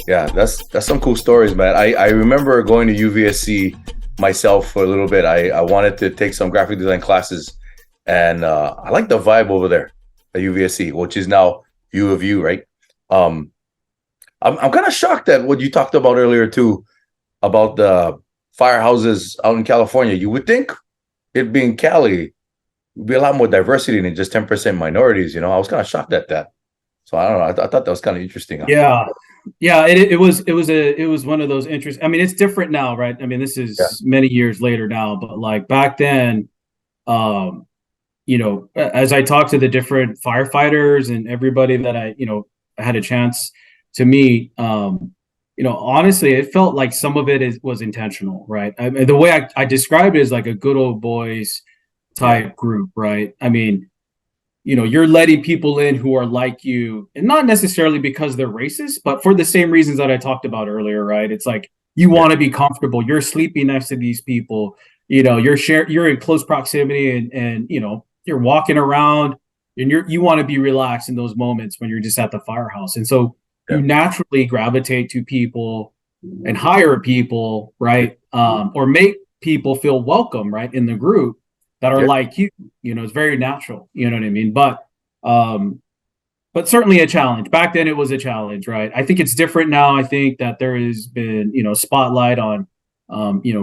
Yeah, that's some cool stories, man. I remember going to UVSC myself for a little bit. I wanted to take some graphic design classes, and I like the vibe over there at UVSC, which is now U of U, right? Um, I'm kind of shocked at what you talked about earlier too, about the firehouses out in California. You would think it being Cali would be a lot more diversity than just 10% minorities. I was kind of shocked at that. So I don't know. I thought that was kind of interesting. Yeah, yeah. It was one of those interests. I mean, it's different now, right? I mean, this Yeah, is many years later now, but like back then, um, as I talked to the different firefighters and everybody that I had a chance to meet, honestly, it felt like some of it was intentional, right? I mean, the way I describe it is like a good old boys yeah, type group, right? I mean, you're letting people in who are like you, and not necessarily because they're racist, but for the same reasons that I talked about earlier, right? It's like you yeah, want to be comfortable. You're sleeping next to these people. You're in close proximity, and you're walking around, and you want to be relaxed in those moments when you're just at the firehouse, and so you yeah, naturally gravitate to people and hire people, right? Or make people feel welcome, right, in the group that are yeah. like you. It's very natural. You know what I mean? Um, but certainly a challenge. Back then, it was a challenge, right? I think it's different now. I think that there has been, spotlight on,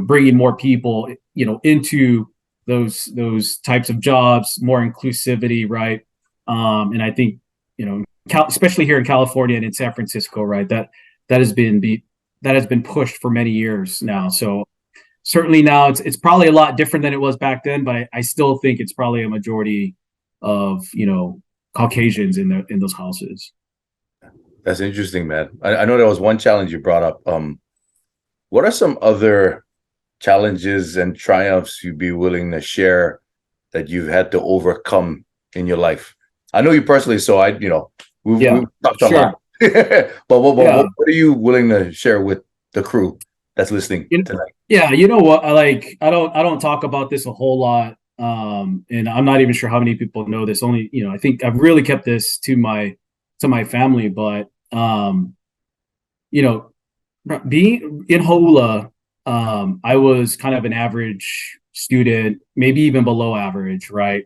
bringing more people, into those types of jobs, more inclusivity, right? And I think, especially here in California and in San Francisco, right? That has been pushed for many years now. So certainly now it's probably a lot different than it was back then, but I still think it's probably a majority of Caucasians in those houses. That's interesting, man. I know there was one challenge you brought up. What are some other challenges and triumphs you'd be willing to share that you've had to overcome in your life? I know you personally, so we've Yeah, talked a lot. sure. But Yeah. what are you willing to share with the crew that's listening You, tonight? yeah, you know what? I don't talk about this a whole lot. And I'm not even sure how many people know this. Only, I think I've really kept this to my family, but you know, being in Hau'ula, I was kind of an average student, maybe even below average, right?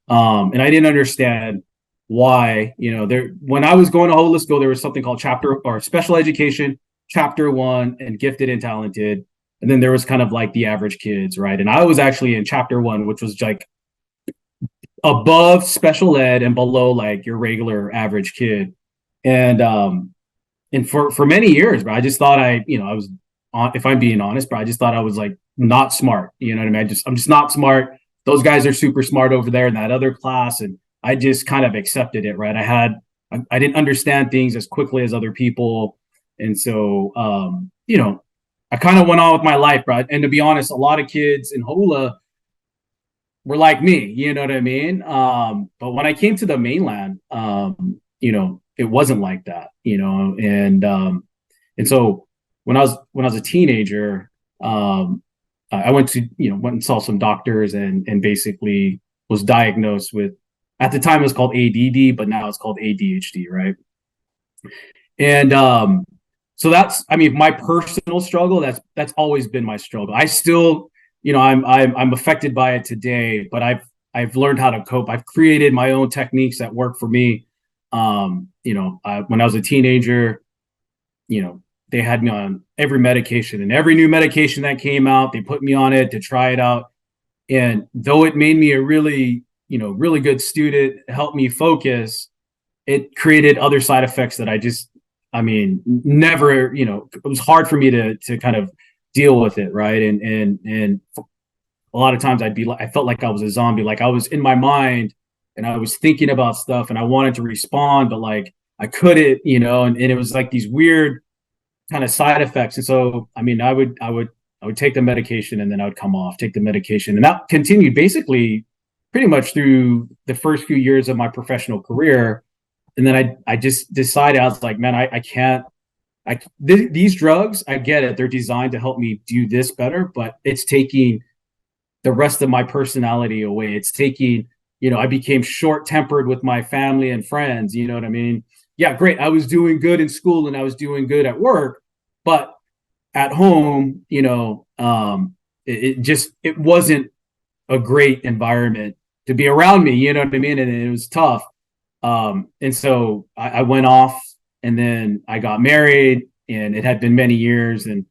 And I didn't understand why. There when I was going to Hau'ula school, there was something called chapter or special education, chapter one, and gifted and talented. And then there was kind of like the average kids, right? And I was actually in chapter one, which was like above special ed and below like your regular average kid. And for many years, bro, I just thought I was if I'm being honest, bro, I just thought I was like not smart. You know what I mean? I'm just not smart. Those guys are super smart over there in that other class, and I just kind of accepted it, right? I didn't understand things as quickly as other people, and so I kind of went on with my life, bro. And to be honest, a lot of kids in Hula were like me, you know what I mean? But when I came to the mainland, it wasn't like that, and so when I was a teenager, I went to went and saw some doctors and basically was diagnosed with, at the time it was called ADD, but now it's called ADHD, right? And so that's, I mean, my personal struggle. That's always been my struggle. I still, I'm affected by it today, but I've learned how to cope. I've created my own techniques that work for me. When I was a teenager, they had me on every medication, and every new medication that came out, they put me on it to try it out. And though it made me a really good student, helped me focus, it created other side effects that I mean, never, it was hard for me to kind of deal with it. Right. And a lot of times I felt like I was a zombie, like I was in my mind and I was thinking about stuff and I wanted to respond, but like I couldn't, and it was like these weird kind of side effects. And so, I mean, I would take the medication and then I would come off, take the medication. And that continued basically pretty much through the first few years of my professional career. And then I just decided, I was like, man, I can't, these drugs, I get it. They're designed to help me do this better, but it's taking the rest of my personality away. It's taking, I became short tempered with my family and friends, you know what I mean? yeah, great. I was doing good in school and I was doing good at work, but at home, it wasn't a great environment to be around me. You know what I mean? And it was tough. And so I went off, and then I got married, and it had been many years. And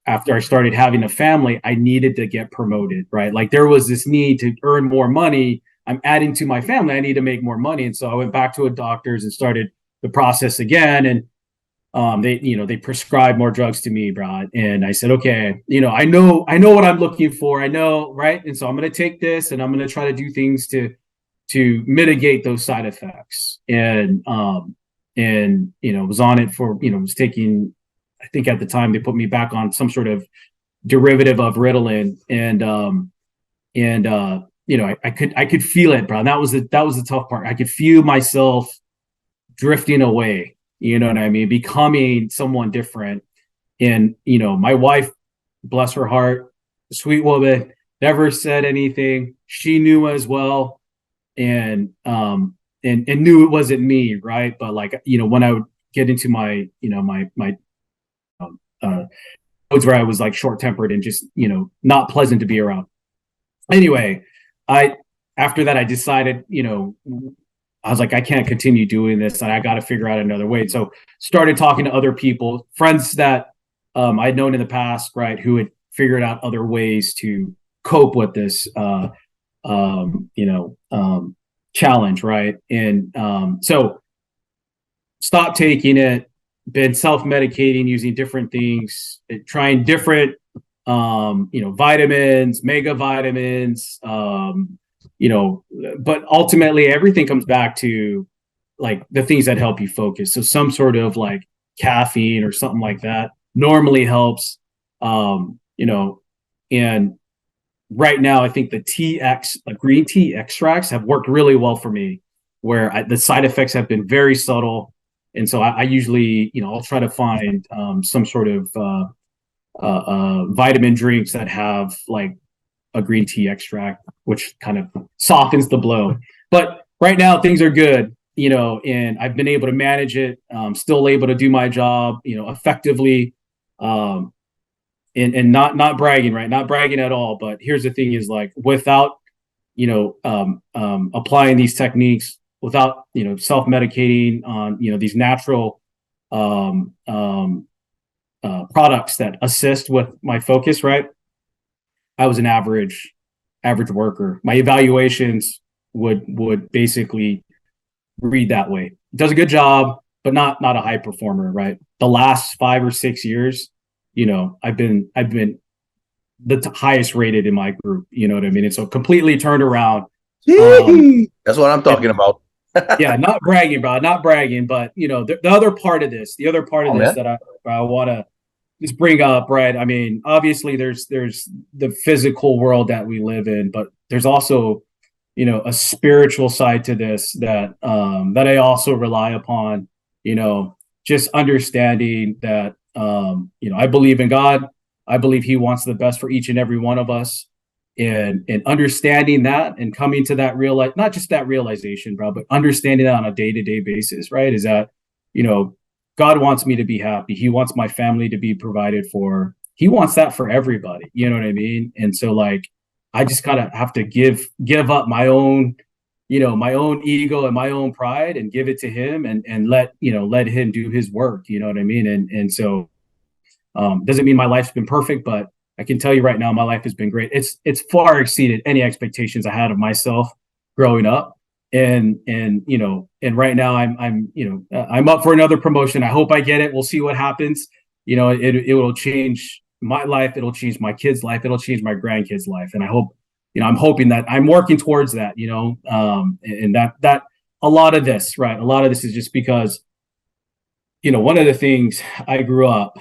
after I started having a family, I needed to get promoted, right? Like there was this need to earn more money. I'm adding to my family. I need to make more money. And so I went back to a doctor's and started the process again. And they prescribed more drugs to me, bro. And I said, okay, I know what I'm looking for. I know, right? And so I'm going to take this, and I'm going to try to do things to mitigate those side effects. And was on it for, was taking, I think at the time they put me back on some sort of derivative of Ritalin. I could feel it, bro. And that was the tough part. I could feel myself drifting away, you know what I mean? Becoming someone different. And, my wife, bless her heart, sweet woman, never said anything. She knew as well. And knew it wasn't me. Right. But like, when I would get into my modes where I was like short tempered and just, not pleasant to be around. Anyway, after that, I decided, I was like, I can't continue doing this, and I got to figure out another way. So started talking to other people, friends that I'd known in the past, right, who had figured out other ways to cope with this, challenge, right? And so stopped taking it, been self-medicating using different things, trying different, vitamins, mega vitamins, but ultimately everything comes back to like the things that help you focus. So some sort of like caffeine or something like that normally helps, and right now I think the green tea extracts have worked really well for me, where the side effects have been very subtle. And so I usually, I'll try to find some sort of vitamin drinks that have like a green tea extract, which kind of softens the blow. But right now things are good, and I've been able to manage it. Still able to do my job, effectively, and not bragging, right? Not bragging at all. But here's the thing: is like without, applying these techniques, without self-medicating on these natural products that assist with my focus, right? I was an average worker. My evaluations would basically read that way. Does a good job, but not a high performer, right? The last 5 or 6 years, I've been the highest rated in my group. You know what I mean? And so completely turned around. That's what I'm talking about. Yeah, not bragging, bro. Not bragging, but the other part of this, that I want to just bring up, right? I mean, obviously there's the physical world that we live in, but there's also, a spiritual side to this that I also rely upon, just understanding that, I believe in God. I believe he wants the best for each and every one of us, and understanding that and coming to that not just that realization, bro, but understanding that on a day-to-day basis, right? Is that, God wants me to be happy. He wants my family to be provided for. He wants that for everybody. You know what I mean? And so like, I just kind of have to give up my own, my own ego and my own pride, and give it to him, and let him do his work. You know what I mean? And so, doesn't mean my life's been perfect, but I can tell you right now, my life has been great. It's far exceeded any expectations I had of myself growing up. And right now I'm up for another promotion. I hope I get it. We'll see what happens. It will change my life. It'll change my kids' life. It'll change my grandkids' life. And I hope, I'm hoping that I'm working towards that, and that a lot of this, right? A lot of this is just because, one of the things I grew up,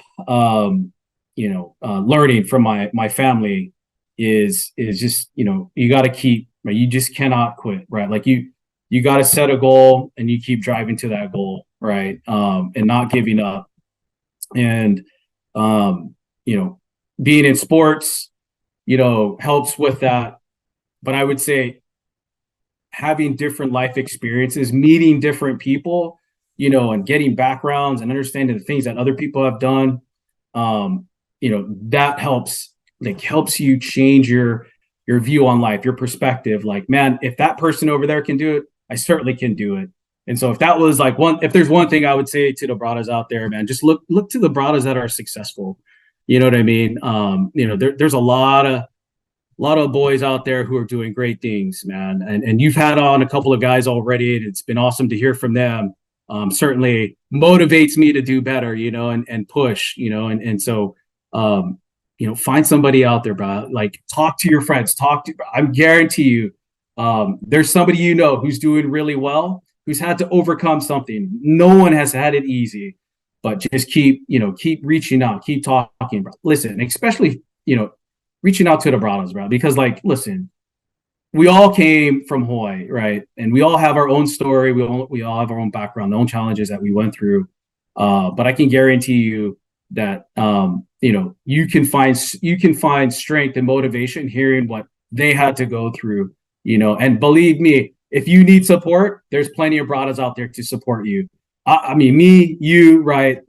learning from my family is just, you got to keep, right? You just cannot quit, right? Like you got to set a goal and you keep driving to that goal, right? And not giving up. And, being in sports, helps with that. But I would say having different life experiences, meeting different people, you know, and getting backgrounds and understanding the things that other people have done, you know, that helps you change your view on life, your perspective. Like, man, if that person over there can do it, I certainly can do it. And so if that was like if there's one thing I would say to the brothers out there, man, just look to the brothers that are successful. You know what I mean? You know, there's a lot of boys out there who are doing great things, man. And you've had on a couple of guys already, and it's been awesome to hear from them. Certainly motivates me to do better, you know, and push, you know, and so you know, find somebody out there, bro. Like, talk to your friends. I guarantee you, there's somebody you know who's doing really well, who's had to overcome something. No one has had it easy, but just keep reaching out, keep talking, bro. Listen, especially, you know, reaching out to the brothers, bro, because like, listen, we all came from Hawaii, right? And we all have our own story. We all have our own background, our own challenges that we went through. But I can guarantee you that you know, you can find strength and motivation hearing what they had to go through, you know. And believe me, if you need support, there's plenty of brothers out there to support you. I mean, me, you, right?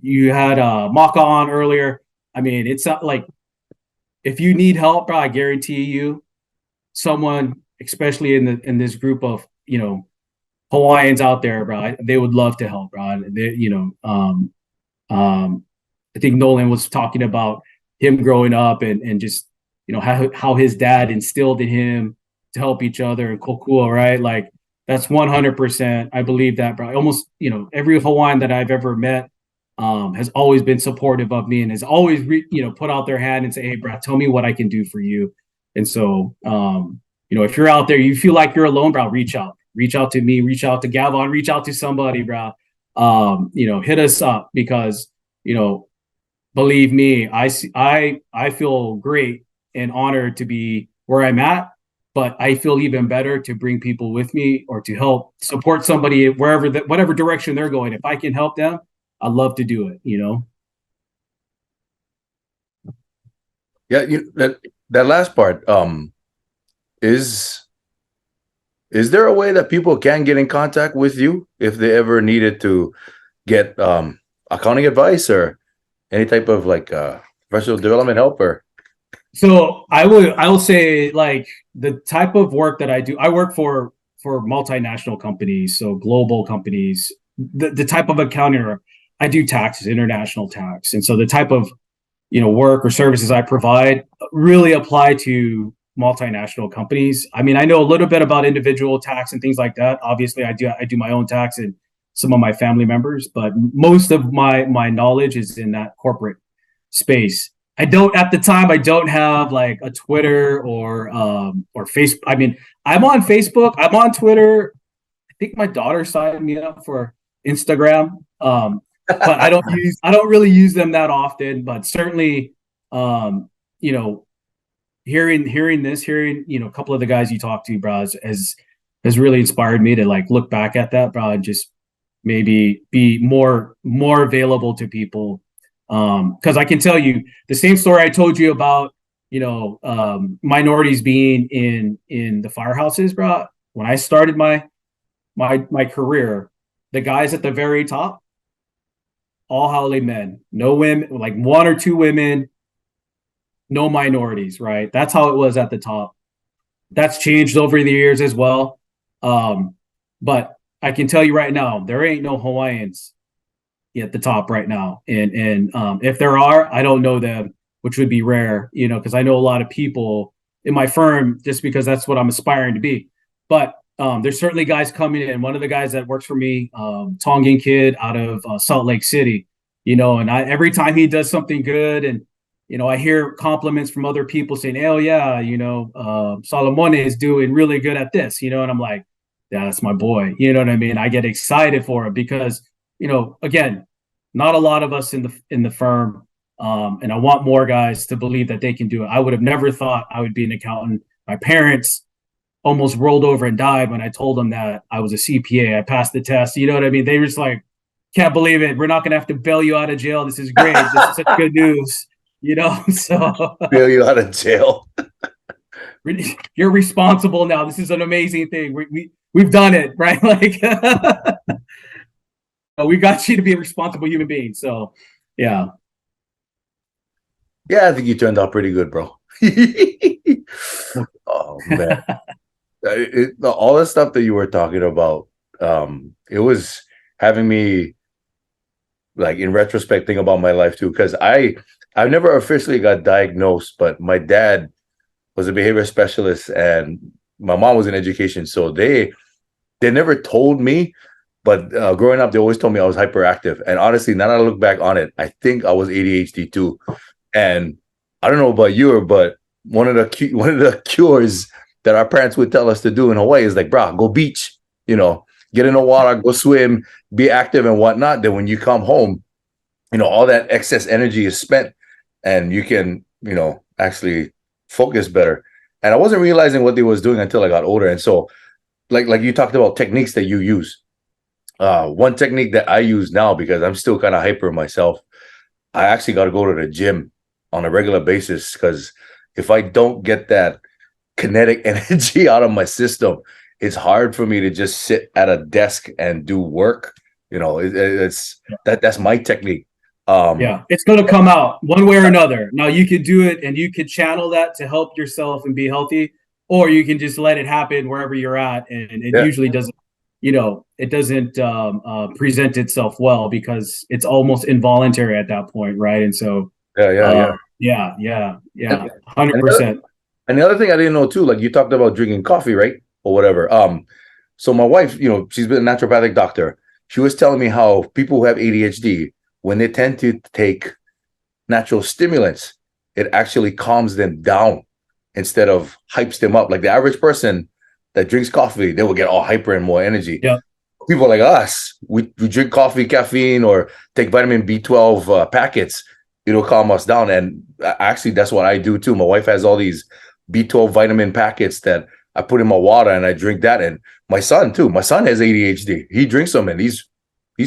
You had Maka on earlier. I mean, it's not like, if you need help, bro, I guarantee you, someone, especially in this group of, you know, Hawaiians out there, bro, they would love to help, bro. They, you know, I think Nolan was talking about him growing up and just, you know, how his dad instilled in him to help each other and kokua, right? Like, that's 100%. I believe that, bro. Almost, you know, every Hawaiian that I've ever met has always been supportive of me and has always, you know, put out their hand and say, hey, bro, tell me what I can do for you. And so, you know, if you're out there, you feel like you're alone, bro, reach out to me, reach out to Gavon, reach out to somebody, bro. You know, hit us up, because, you know, believe me, I feel great and honored to be where I'm at, but I feel even better to bring people with me or to help support somebody whatever direction they're going. If I can help them, I'd love to do it, you know? Yeah, that last part, is there a way that people can get in contact with you if they ever needed to get accounting advice or any type of like professional development help? Or So I will say, like, the type of work that I do, I work for multinational companies, so global companies. The type of accounting, I do taxes, international tax, and so the type of, you know, work or services I provide really apply to multinational companies. I mean, I know a little bit about individual tax and things like that. Obviously, I do my own tax and some of my family members, but most of my knowledge is in that corporate space. I don't have like a Twitter or Facebook. I mean, I'm on Facebook, I'm on Twitter. I think my daughter signed me up for Instagram. But I don't really use them that often, but certainly, you know, hearing, you know, a couple of the guys you talked to, bro, has really inspired me to like look back at that, bro, and just maybe be more available to people. Because I can tell you the same story I told you about, you know, minorities being in the firehouses, bro. When I started my career, the guys at the very top, all Hau'ula men, no women, like one or two women, no minorities, right? That's how it was at the top. That's changed over the years as well. But I can tell you right now, there ain't no Hawaiians at the top right now. And if there are, I don't know them, which would be rare, you know, because I know a lot of people in my firm just because that's what I'm aspiring to be. But there's certainly guys coming in. One of the guys that works for me, Tongan kid out of Salt Lake City, you know, and every time he does something good, and, you know, I hear compliments from other people saying, oh yeah, you know, Solomon is doing really good at this, you know, and I'm like, yeah, that's my boy. You know what I mean? I get excited for him because, you know, again, not a lot of us in the firm, and I want more guys to believe that they can do it. I would have never thought I would be an accountant. My parents almost rolled over and died when I told them that I was a CPA. I passed the test. You know what I mean? They were just like, can't believe it. We're not going to have to bail you out of jail. This is great. This is such good news, you know? So bail you out of jail. You're responsible now. This is an amazing thing. We've done it, right? Like we got you to be a responsible human being. So yeah. Yeah, I think you turned out pretty good, bro. Oh man. All the stuff that you were talking about, it was having me, like, in retrospect, think about my life too, because I've never officially got diagnosed, but my dad was a behavior specialist and my mom was in education, so they never told me, but growing up they always told me I was hyperactive. And honestly, now that I look back on it, I think I was ADHD too. And I don't know about you, but one of the cures that our parents would tell us to do in Hawaii is like, bro, go beach, get in the water, go swim, be active and whatnot. Then when you come home, all that excess energy is spent and you can, actually focus better. And I wasn't realizing what they was doing until I got older. And so, like you talked about techniques that you use. One technique that I use now, because I'm still kind of hyper myself, I actually got to go to the gym on a regular basis, because if I don't get that kinetic energy out of my system, it's hard for me to just sit at a desk and do work. That's my technique. Yeah, it's going to come out one way or another. Now you could do it and you could channel that to help yourself and be healthy, or you can just let it happen wherever you're at. And it usually doesn't, it doesn't present itself well because it's almost involuntary at that point. Right. And so, yeah, 100%. And the other thing I didn't know too, like you talked about drinking coffee, right? Or whatever. So my wife, she's been a naturopathic doctor. She was telling me how people who have ADHD, when they tend to take natural stimulants, it actually calms them down instead of hypes them up. Like the average person that drinks coffee, they will get all hyper and more energy. Yeah. People like us, we drink coffee, caffeine, or take vitamin B12 packets, it'll calm us down. And actually, that's what I do too. My wife has all these B12 vitamin packets that I put in my water and I drink that. And my son too. My son has ADHD. He drinks them and he's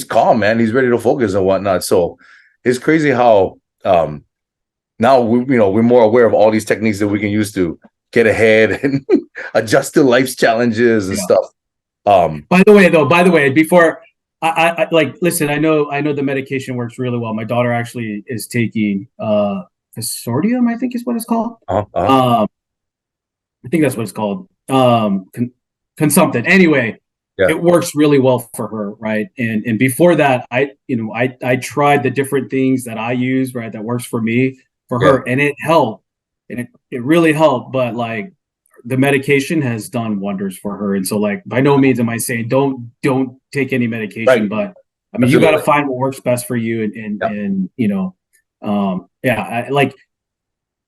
calm, man. He's ready to focus and whatnot. So it's crazy how now we're more aware of all these techniques that we can use to get ahead and adjust to life's challenges and stuff. By the way, before I like, listen, I know the medication works really well. My daughter actually is taking consortium, I think is what it's called. I think that's what it's called. Something. Anyway, it works really well for her, right? And before that, I tried the different things that I use, right, that works for me, for her, and it helped, and it really helped. But like the medication has done wonders for her, and so like by no means am I saying don't take any medication, but I mean you got to find what works best for you, and like.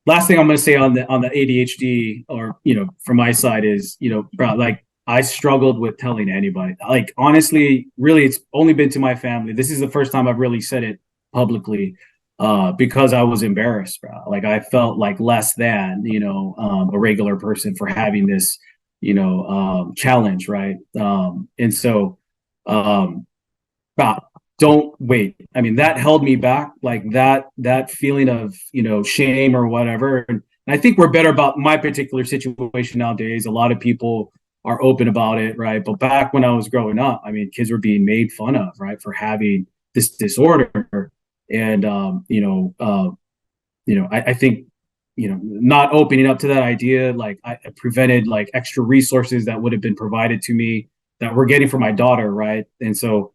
Last thing I'm going to say on the ADHD, or from my side, is like I struggled with telling anybody. Like honestly, really, it's only been to my family. This is the first time I've really said it publicly, because I was embarrassed, bro. Like I felt like less than a regular person for having this challenge, right? And so, don't wait. I mean, that held me back, like that feeling of, shame or whatever. And I think we're better about my particular situation nowadays. A lot of people are open about it, right? But back when I was growing up, I mean, kids were being made fun of, right, for having this disorder. And, I think, not opening up to that idea, like I prevented like extra resources that would have been provided to me that we're getting for my daughter, right? And so,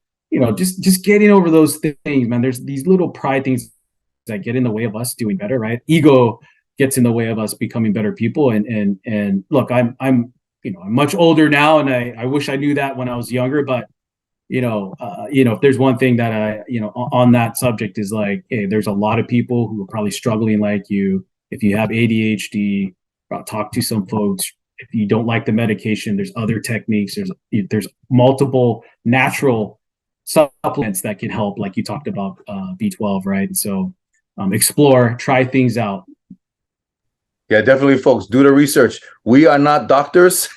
just getting over those things, man. There's these little pride things that get in the way of us doing better, right? Ego gets in the way of us becoming better people. And look, I'm much older now, and I wish I knew that when I was younger. But if there's one thing that on that subject is like, hey, there's a lot of people who are probably struggling like you. If you have ADHD, talk to some folks. If you don't like the medication, there's other techniques. There's multiple natural supplements that can help, like you talked about B12, right? And so explore, try things out. Yeah, definitely, folks, do the research. We are not doctors,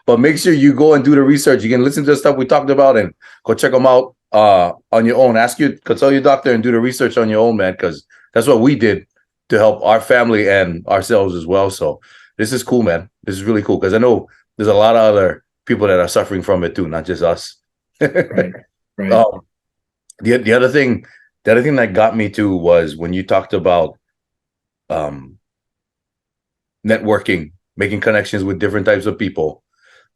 but make sure you go and do the research. You can listen to the stuff we talked about and go check them out on your own. Consult your doctor and do the research on your own, man, because that's what we did to help our family and ourselves as well. So this is cool, man. This is really cool because I know there's a lot of other people that are suffering from it too, not just us. Right. Right. The other thing, that got me too was when you talked about um, networking, making connections with different types of people.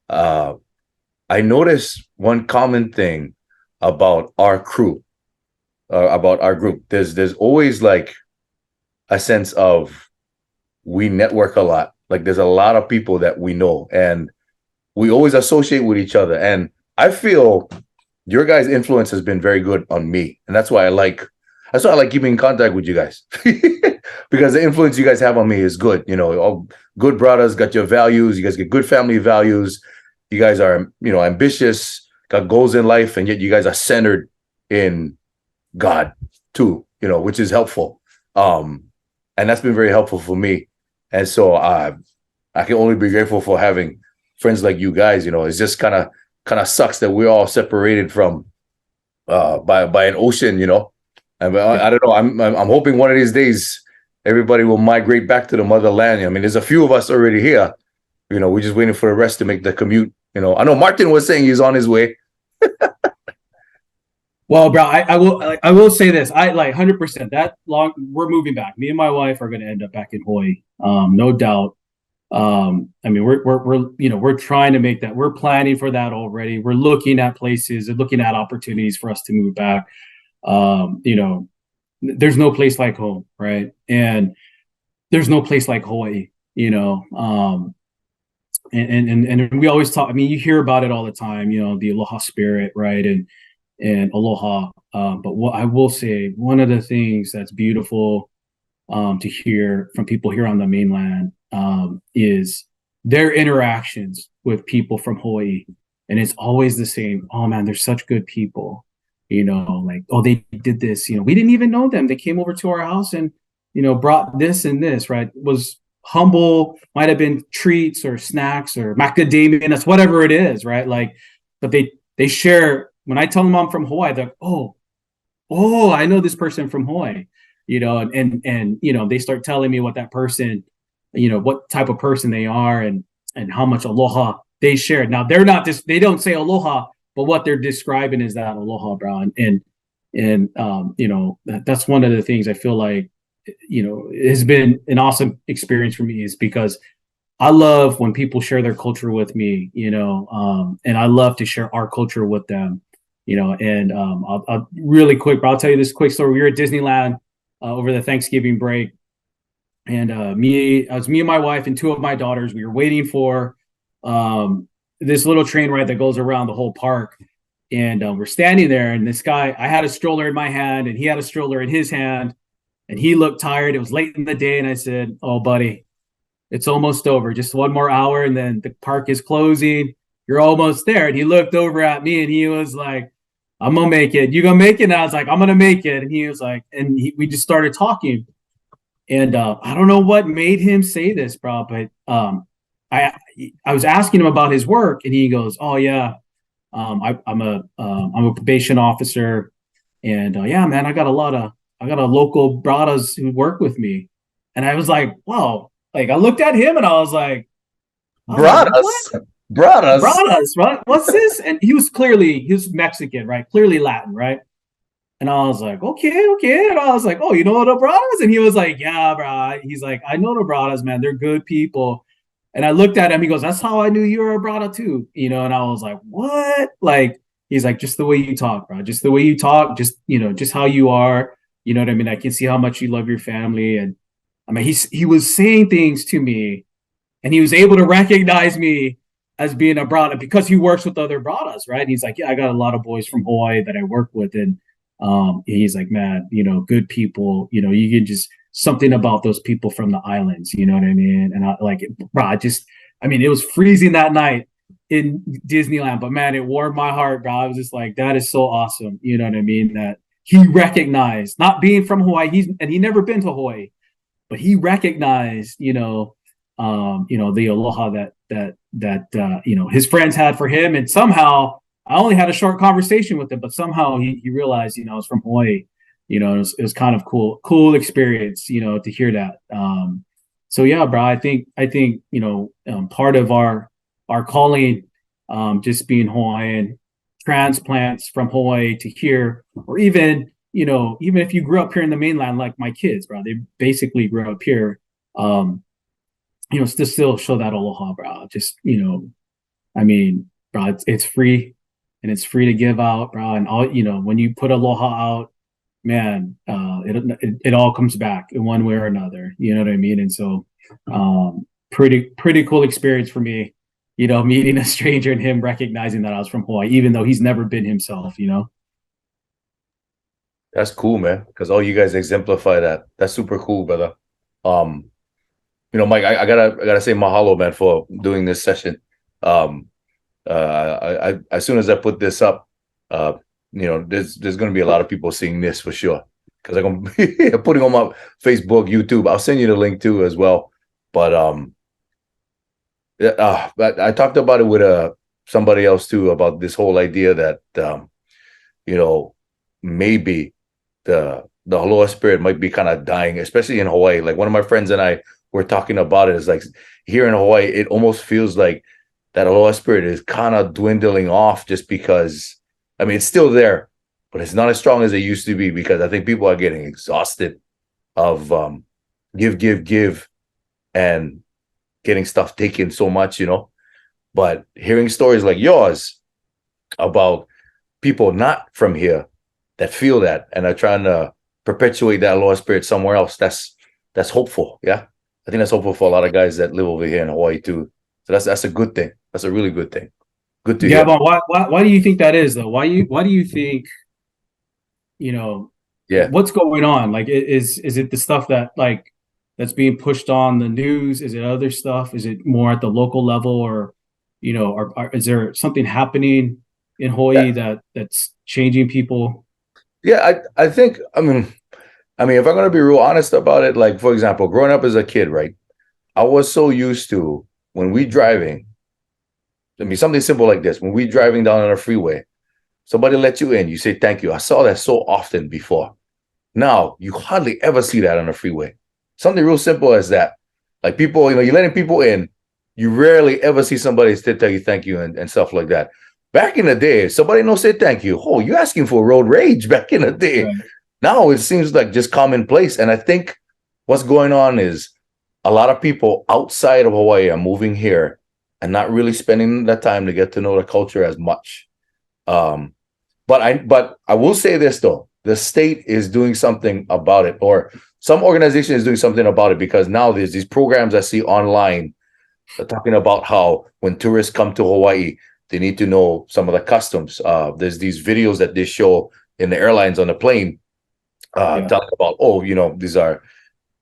I noticed one common thing about our crew, about our group. There's always like a sense of we network a lot. Like there's a lot of people that we know, and we always associate with each other. And I feel your guys' influence has been very good on me, and that's why I like keeping in contact with you guys because the influence you guys have on me is good. You know, all good brothers, got your values. You guys get good family values. You guys are, ambitious, got goals in life, and yet you guys are centered in God too. Which is helpful. And that's been very helpful for me. And so I can only be grateful for having friends like you guys. It's just kind of sucks that we're all separated from by an ocean. And I don't know. I'm hoping one of these days everybody will migrate back to the motherland. I mean, there's a few of us already here. We're just waiting for the rest to make the commute. I know Martin was saying he's on his way. Well, bro, I will say this. I like 100% that long. We're moving back. Me and my wife are going to end up back in Hawaii, no doubt. I mean, we're trying to make that. We're planning for that already. We're looking at places and looking at opportunities for us to move back. There's no place like home, right? And there's no place like Hawaii. And we always talk. I mean, you hear about it all the time. The Aloha Spirit, right? And aloha. But what I will say, one of the things that's beautiful to hear from people here on the mainland is their interactions with people from Hawaii. And it's always the same. Oh man, they're such good people. Like, oh, they did this. We didn't even know them. They came over to our house and, brought this and this, right? Was humble, might have been treats or snacks or macadamia nuts, whatever it is, right? Like, but they share. When I tell them I'm from Hawaii, they're like, oh, I know this person from Hawaii, and they start telling me what that person, what type of person they are and how much aloha they share. Now they don't say aloha, but what they're describing is that aloha, bro. And that's one of the things I feel like, has been an awesome experience for me is because I love when people share their culture with me, and I love to share our culture with them. I'll really quick, but I'll tell you this quick story. We were at Disneyland over the Thanksgiving break, and it was me and my wife and two of my daughters. We were waiting for this little train ride that goes around the whole park, and we're standing there. And this guy, I had a stroller in my hand, and he had a stroller in his hand, and he looked tired. It was late in the day, and I said, "Oh, buddy, it's almost over. Just one more hour, and then the park is closing. You're almost there." And he looked over at me, and he was like, "I'm gonna make it. You gonna make it?" And I was like, "I'm gonna make it." And he was like, we just started talking. And I don't know what made him say this, bro, but I was asking him about his work, and he goes, "Oh yeah, I'm a probation officer, and yeah, man, I got a local brothers who work with me." And I was like, "Whoa!" Like I looked at him, and I was like, Brothers. right? What's this? And he was Mexican, right? Clearly Latin, right? And I was like, okay. And I was like, "Oh, you know the brothers?" And he was like, "Yeah, bro." He's like, "I know the brothers, man. They're good people." And I looked at him. He goes, "That's how I knew you were a brother too." And I was like, "What?" Like, he's like, "Just the way you talk, bro. Just the way you talk. Just how you are. You know what I mean? I can see how much you love your family." And I mean, he was saying things to me, and he was able to recognize me as being a brother because he works with other brothers, right? And he's like, "Yeah, I got a lot of boys from Hawaii that I work with." And he's like, "Man, good people, you can just something about those people from the islands, you know what I mean?" And I like, bro, it was freezing that night in Disneyland, but man, it warmed my heart, bro. I was just like, that is so awesome. You know what I mean? That he recognized not being from Hawaii, he never been to Hawaii, but he recognized, the aloha that his friends had for him. And somehow I only had a short conversation with him, but somehow he realized, I was from Hawaii. It was kind of cool experience, to hear that. so yeah, bro, I think part of our calling, just being Hawaiian, transplants from Hawaii to here, or even even if you grew up here in the mainland, like my kids, bro, they basically grew up here. Um, to still show that aloha, bro. Just I mean, bro, it's free, and it's free to give out, bro. And all when you put aloha out, man, it all comes back in one way or another. You know what I mean? And so, pretty cool experience for me. Meeting a stranger and him recognizing that I was from Hawaii, even though he's never been himself. That's cool, man. Because all you guys exemplify that. That's super cool, brother. Um, Mike, I gotta say mahalo, man, for doing this session. Um, I as soon as I put this up, there's gonna be a lot of people seeing this for sure. Because I'm putting on my Facebook, YouTube. I'll send you the link too as well. But I talked about it with somebody else too about this whole idea that maybe the Aloha Spirit might be kind of dying, especially in Hawaii. Like one of my friends and I were talking about it. Is like here in Hawaii, it almost feels like that Aloha Spirit is kind of dwindling off, just because I mean it's still there, but it's not as strong as it used to be, because I think people are getting exhausted of give, and getting stuff taken so much, But hearing stories like yours about people not from here that feel that and are trying to perpetuate that Aloha Spirit somewhere else, that's hopeful. Yeah. I think that's hopeful for a lot of guys that live over here in Hawaii too. So that's a good thing. That's a really good thing. Good to hear. But why do you think that is though? Why do you think Yeah. what's going on? Like, is it the stuff that that's being pushed on the news? Is it other stuff? Is it more at the local level, or is there something happening in Hawaii that's changing people? Yeah, I think if I'm gonna be real honest about it, like for example, growing up as a kid, right? I was so used to when we driving. I mean, something simple like this: when we driving down on a freeway, somebody let you in, you say thank you. I saw that so often before. Now you hardly ever see that on a freeway. Something real simple as that. Like people, you're letting people in. You rarely ever see somebody still tell you thank you and stuff like that. Back in the day, somebody no say thank you. Oh, you're asking for road rage back in the day. Right. Now it seems like just commonplace. And I think what's going on is a lot of people outside of Hawaii are moving here and not really spending the time to get to know the culture as much. But I will say this though, the state is doing something about it, or some organization is doing something about it, because now there's these programs I see online talking about how when tourists come to Hawaii, they need to know some of the customs. There's these videos that they show in the airlines on the plane, talking about, these are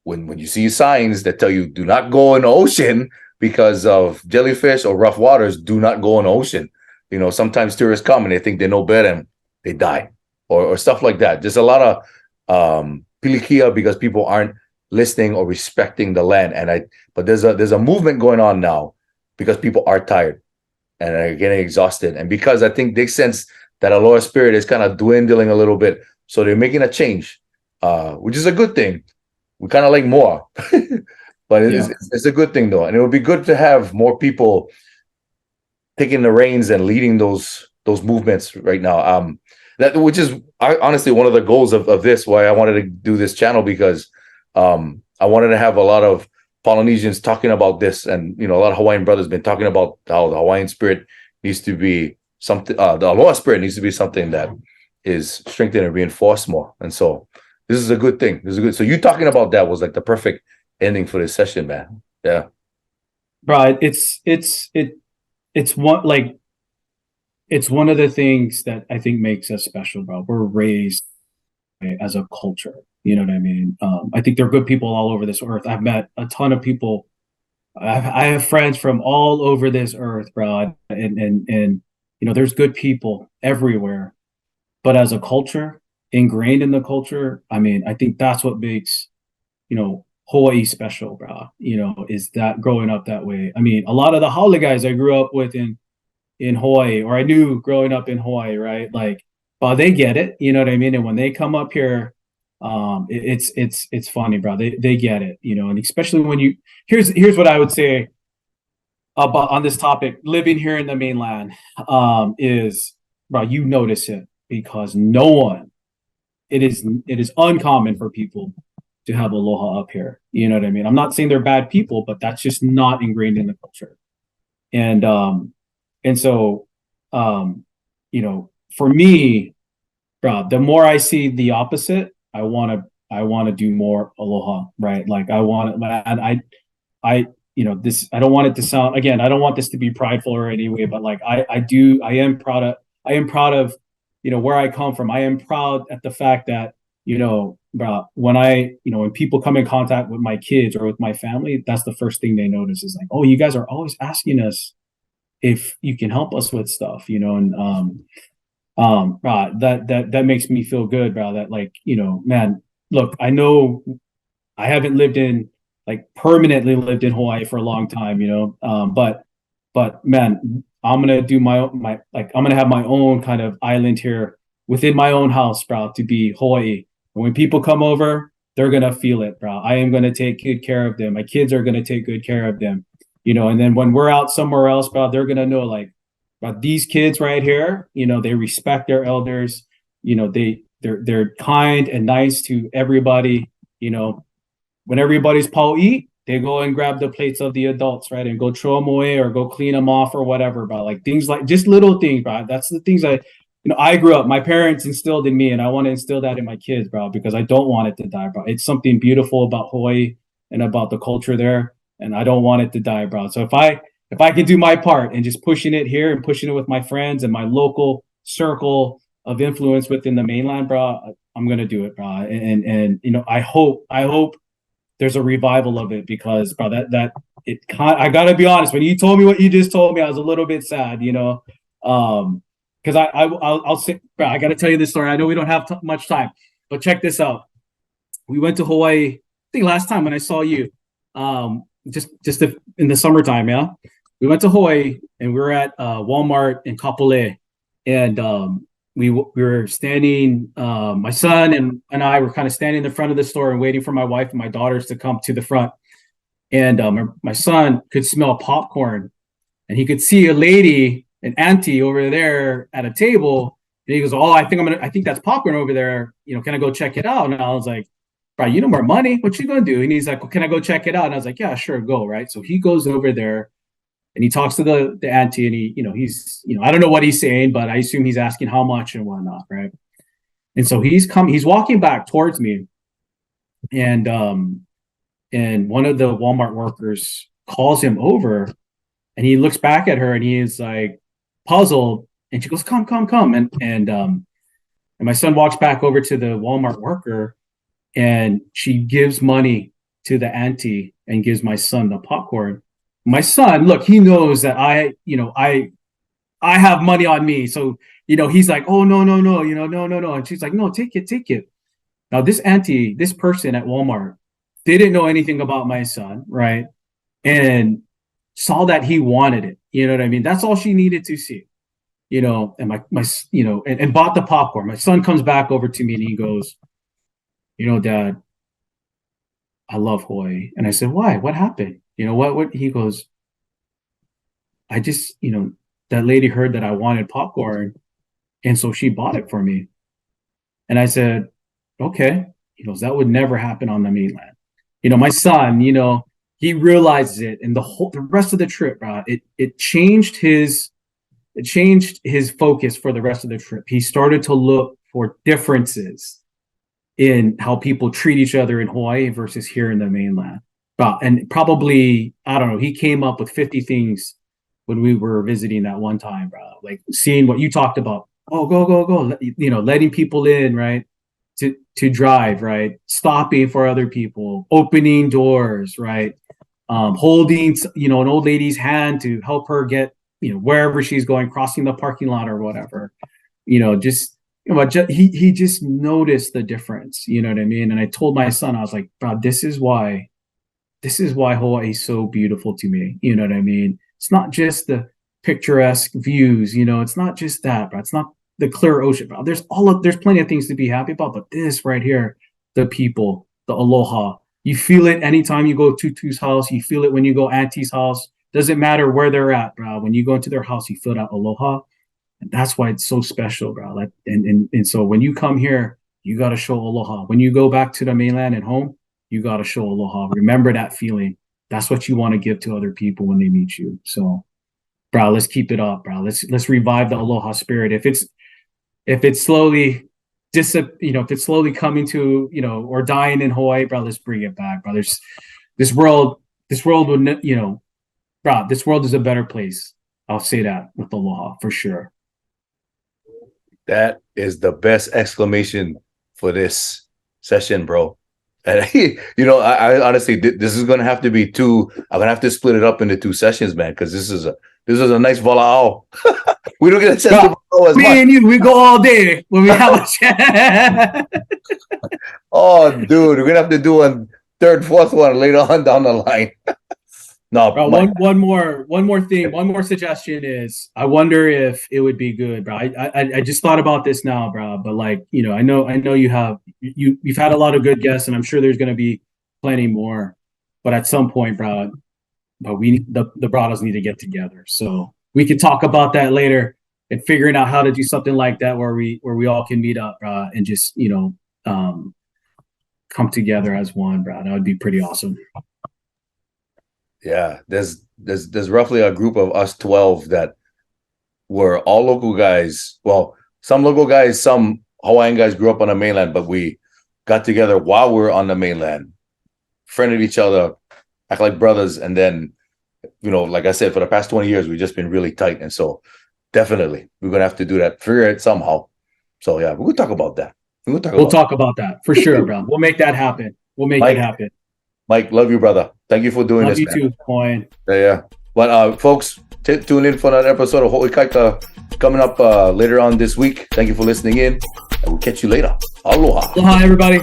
when you see signs that tell you do not go in the ocean because of jellyfish or rough waters, do not go in the ocean. Sometimes tourists come and they think they know better and they die, or stuff like that. There's a lot of pilikia because people aren't listening or respecting the land. But there's a movement going on now because people are tired and are getting exhausted, and because I think they sense that Aloha Spirit is kind of dwindling a little bit, so they're making a change, which is a good thing. We kind of like more, but it's a good thing though, and it would be good to have more people taking the reins and leading those movements right now. Which is honestly one of the goals of this, why I wanted to do this channel, because I wanted to have a lot of Polynesians talking about this, and a lot of Hawaiian brothers been talking about how the Hawaiian spirit needs to be something. The Aloha Spirit needs to be something that is strengthened and reinforced more. And so this is a good thing. So you talking about that was like the perfect ending for this session, man. Yeah, Bro, it's one of the things that I think makes us special, bro. We're raised as a culture. You know what I mean? I think there are good people all over this earth. I've met a ton of people. I have friends from all over this earth, bro. And there's good people everywhere. But as a culture, ingrained in the culture, I mean, I think that's what makes, Hawaii special, bro. Is that growing up that way. I mean, a lot of the Hau'ula guys I grew up with in Hawaii, or I knew growing up in Hawaii, right? Like, they get it, you know what I mean? And when they come up here, It's funny, bro. They get it, you know, and especially when you here's what I would say about on this topic, living here in the mainland, is, bro, you notice it because no one, it is uncommon for people to have aloha up here. You know what I mean? I'm not saying they're bad people, but that's just not ingrained in the culture. And so, you know, for me, bro, the more I see the opposite, I want to do more aloha, right? Like I want to, and I, you know, this, I don't want it to sound, again, I don't want this to be prideful or any way, but like I am proud of, you know, where I come from. I am proud at the fact that, you know, bro, when people come in contact with my kids or with my family, that's the first thing they notice is like, oh, you guys are always asking us if you can help us with stuff, you know, and that makes me feel good, bro. That, like, you know, man, look, I know I haven't lived in, like, permanently lived in Hawaii for a long time, you know, but man, I'm gonna do my like I'm gonna have my own kind of island here within my own house, bro, to be Hawaii. And when people come over, they're gonna feel it, bro. I am gonna take good care of them. My kids are gonna take good care of them, you know. And then when we're out somewhere else, bro, they're gonna know, like, but these kids right here, you know, they respect their elders. You know, they're kind and nice to everybody. You know, when everybody's Pau'i, they go and grab the plates of the adults, right, and go throw them away or go clean them off or whatever. But like things like just little things, bro. That's the things I grew up. My parents instilled in me, and I want to instill that in my kids, bro, because I don't want it to die, bro. It's something beautiful about Hawaii and about the culture there, and I don't want it to die, bro. So if I can do my part and just pushing it here and pushing it with my friends and my local circle of influence within the mainland, bro, I'm gonna do it, bro. And you know, I hope there's a revival of it, because, bro, I gotta be honest. When you told me what you just told me, I was a little bit sad, you know, because I'll say, bro, I gotta tell you this story. I know we don't have much time, but check this out. We went to Hawaii, I think last time when I saw you, in the summertime, yeah. We went to Hawaii and we were at Walmart in Kapolei, and we were standing. My son and I were kind of standing in the front of the store and waiting for my wife and my daughters to come to the front. And my son could smell popcorn, and he could see a lady, an auntie over there at a table. And he goes, "Oh, I think that's popcorn over there. You know, can I go check it out?" And I was like, "Bro, you know more money. What you gonna do?" And he's like, "Well, can I go check it out?" And I was like, "Yeah, sure, go." Right. So he goes over there and he talks to the auntie, and he's, I don't know what he's saying, but I assume he's asking how much and whatnot, right? And so he's walking back towards me, and one of the Walmart workers calls him over, and he looks back at her and he is like puzzled, and she goes, "Come, come, come," and my son walks back over to the Walmart worker, and she gives money to the auntie and gives my son the popcorn. My son, look, he knows that I have money on me. So, he's like, "Oh, no, no, no, no, no, no." And she's like, "No, take it, take it." Now, this auntie, this person at Walmart didn't know anything about my son, right? And saw that he wanted it. You know what I mean? That's all she needed to see, and and bought the popcorn. My son comes back over to me and he goes, "Dad, I love Hawaii." And I said, "Why? What happened?" What he goes, "I just, that lady heard that I wanted popcorn, and so she bought it for me." And I said, "Okay." He goes, "That would never happen on the mainland." My son, he realizes it, and the rest of the trip, bro, it changed his focus for the rest of the trip. He started to look for differences in how people treat each other in Hawaii versus here in the mainland. And probably, I don't know, he came up with 50 things when we were visiting that one time, bro. Like seeing what you talked about. Oh, go, go, go. Letting people in, right? To drive, right? Stopping for other people, opening doors, right? Holding, an old lady's hand to help her get, wherever she's going, crossing the parking lot or whatever. He just noticed the difference. You know what I mean? And I told my son, I was like, "Bro, this is why Hawaii is so beautiful to me." You know what I mean? It's not just the picturesque views, it's not just that, bro. It's not the clear ocean, bro. There's plenty of things to be happy about, but this right here, the people, the aloha. You feel it anytime you go to Tutu's house. You feel it when you go Auntie's house. Doesn't matter where they're at, bro. When you go into their house, you feel that aloha. And that's why it's so special, bro. And so when you come here, you got to show aloha. When you go back to the mainland and home, you got to show aloha. Remember that feeling. That's what you want to give to other people when they meet you. So, bro, let's keep it up, bro. Let's revive the aloha spirit. If it's slowly if it's slowly coming to, or dying in Hawaii, bro, let's bring it back, bro. This world would, bro, this world is a better place. I'll say that with aloha for sure. That is the best exclamation for this session, bro. And I honestly, this is gonna have to be two. I'm gonna have to split it up into 2 sessions, man, because this is a nice vala'au. We don't get a chance to vala'au as much. Me and you, we go all day when we have a chance. Oh, dude, we're gonna have to do a 3rd, 4th one later on down the line. No, bro. One more thing. One more suggestion is, I wonder if it would be good, bro. I just thought about this now, bro. But like, I know you've had a lot of good guests, and I'm sure there's gonna be plenty more. But at some point, bro, the brothers need to get together. So we could talk about that later and figuring out how to do something like that where we all can meet up, bro, and just come together as one, bro. That would be pretty awesome. Yeah, there's roughly a group of us 12 that were all local guys. Well, some local guys, some Hawaiian guys grew up on the mainland, but we got together while we were on the mainland, friended each other, act like brothers, and then, like I said, for the past 20 years, we've just been really tight. And so definitely we're gonna have to do that, figure it somehow. So yeah, we'll talk about that. We'll talk about that for sure, bro. We'll make that happen. We'll make it happen. Mike, love you, brother. Thank you for doing this. Love you too, Coin. Yeah. But folks, tune in for another episode of Ho'ikaika coming up later on this week. Thank you for listening in, and we'll catch you later. Aloha. Aloha, everybody.